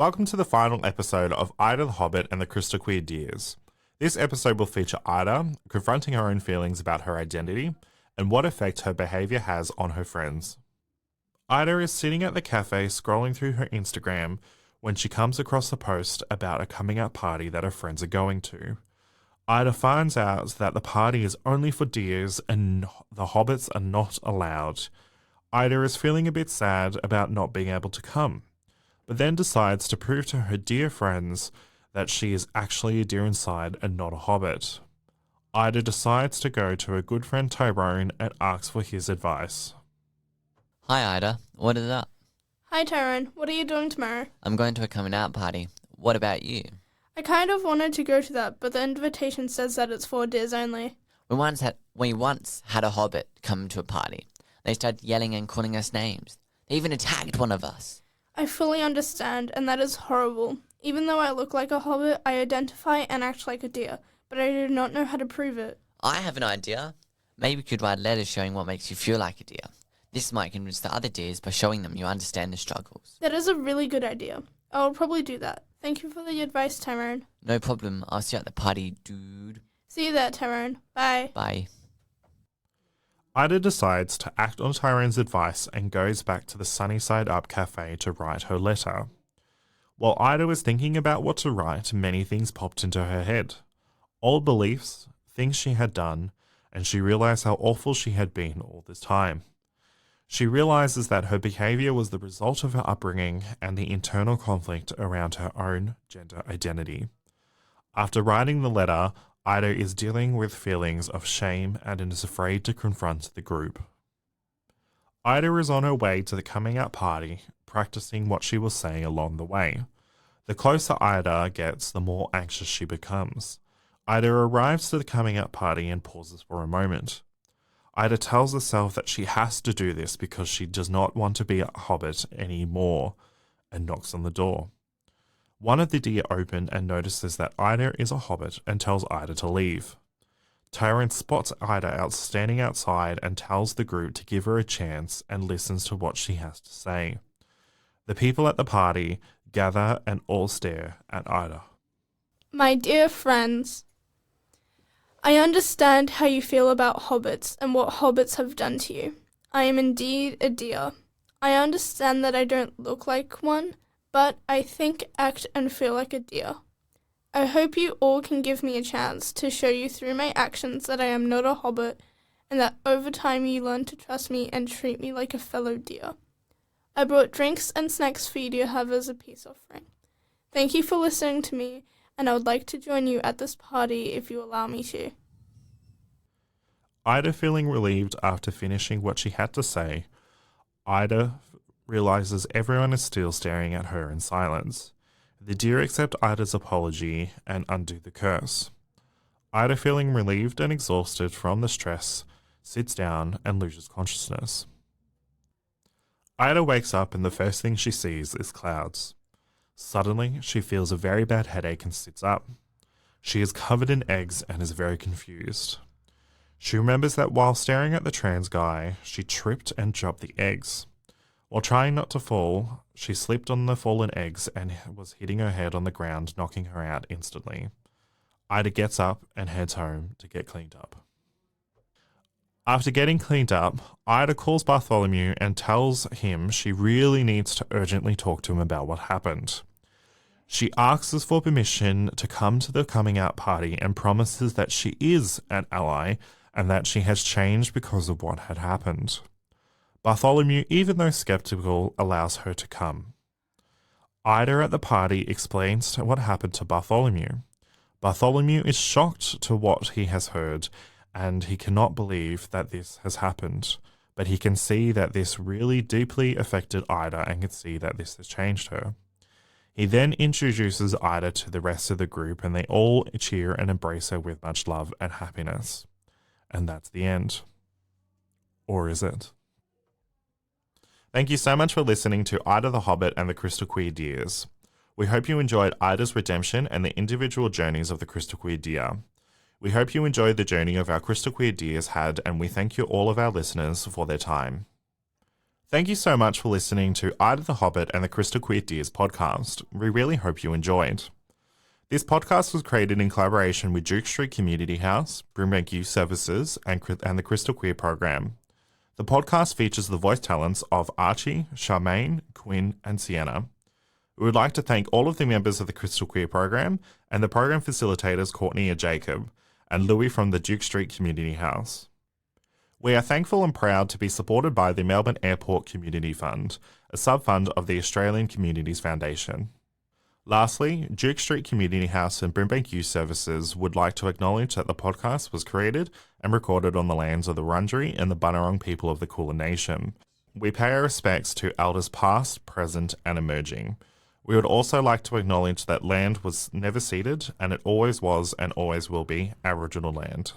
Welcome to the final episode of Ida the Hobit and the Crystal Queer Deers. This episode will feature Ida confronting her own feelings about her identity and what effect her behaviour has on her friends. Ida is sitting at the cafe scrolling through her Instagram when she comes across a post about a coming out party that her friends are going to. Ida finds out that the party is only for deers and the hobbits are not allowed. Ida is feeling a bit sad about not being able to come, but then decides to prove to her dear friends that she is actually a deer inside and not a hobbit. Ida decides to go to her good friend Tyrone and asks for his advice. Hi Ida, what is up? Hi Tyrone, what are you doing tomorrow? I'm going to a coming out party. What about you? I kind of wanted to go to that, but the invitation says that it's for deers only. We once had a hobbit come to a party. They started yelling and calling us names. They even attacked one of us. I fully understand, and that is horrible. Even though I look like a hobbit, I identify and act like a deer, but I do not know how to prove it. I have an idea. Maybe you could write letters showing what makes you feel like a deer. This might convince the other deers by showing them you understand the struggles. That is a really good idea. I will probably do that. Thank you for the advice, Tyrone. No problem. I'll see you at the party, dude. See you there, Tyrone. Bye. Bye. Ida decides to act on Tyrone's advice and goes back to the Sunny Side Up cafe to write her letter. While Ida was thinking about what to write, many things popped into her head. Old beliefs, things she had done, and she realized how awful she had been all this time. She realizes that her behavior was the result of her upbringing and the internal conflict around her own gender identity. After writing the letter, Ida is dealing with feelings of shame and is afraid to confront the group. Ida is on her way to the coming out party, practicing what she will say along the way. The closer Ida gets, the more anxious she becomes. Ida arrives to the coming out party and pauses for a moment. Ida tells herself that she has to do this because she does not want to be a hobbit anymore, and knocks on the door. One of the deer open and notices that Ida is a hobbit and tells Ida to leave. Tyrone spots Ida standing outside and tells the group to give her a chance and listens to what she has to say. The people at the party gather and all stare at Ida. My dear friends, I understand how you feel about hobbits and what hobbits have done to you. I am indeed a deer. I understand that I don't look like one, but I think, act, and feel like a deer. I hope you all can give me a chance to show you through my actions that I am not a hobbit, and that over time you learn to trust me and treat me like a fellow deer. I brought drinks and snacks for you to have as a peace offering. Thank you for listening to me, and I would like to join you at this party if you allow me to. Ida feeling relieved after finishing what she had to say, Ida realizes everyone is still staring at her in silence. The deer accept Ida's apology and undo the curse. Ida, feeling relieved and exhausted from the stress, sits down and loses consciousness. Ida wakes up and the first thing she sees is clouds. Suddenly, she feels a very bad headache and sits up. She is covered in eggs and is very confused. She remembers that while staring at the trans guy, she tripped and dropped the eggs. While trying not to fall, she slipped on the fallen eggs and was hitting her head on the ground, knocking her out instantly. Ida gets up and heads home to get cleaned up. After getting cleaned up, Ida calls Bartholomew and tells him she really needs to urgently talk to him about what happened. She asks for permission to come to the coming out party and promises that she is an ally and that she has changed because of what had happened. Bartholomew, even though skeptical, allows her to come. Ida at the party explains what happened to Bartholomew. Bartholomew is shocked to what he has heard, and he cannot believe that this has happened, but he can see that this really deeply affected Ida and can see that this has changed her. He then introduces Ida to the rest of the group, and they all cheer and embrace her with much love and happiness. And that's the end. Or is it? Thank you so much for listening to Ida the Hobit and the Crystal Queer Deers. We hope you enjoyed Ida's redemption and the individual journeys of the Crystal Queer Deer. We hope you enjoyed the journey of our Crystal Queer Deers had, and we thank you all of our listeners for their time. Thank you so much for listening to Ida the Hobit and the Crystal Queer Deers podcast. We really hope you enjoyed. This podcast was created in collaboration with Duke Street Community House, Brimbank Youth Services, and the Crystal Queer program. The podcast features the voice talents of Archie, Charmaine, Quinn, and Sienna. We would like to thank all of the members of the Crystal Queer program and the program facilitators Courtney and Jacob, and Louis from the Duke Street Community House. We are thankful and proud to be supported by the Melbourne Airport Community Fund, a sub-fund of the Australian Communities Foundation. Lastly, Duke Street Community House and Brimbank Youth Services would like to acknowledge that the podcast was created and recorded on the lands of the Wurundjeri and the Bunurong people of the Kulin Nation. We pay our respects to elders past, present, and emerging. We would also like to acknowledge that land was never ceded, and it always was and always will be Aboriginal land.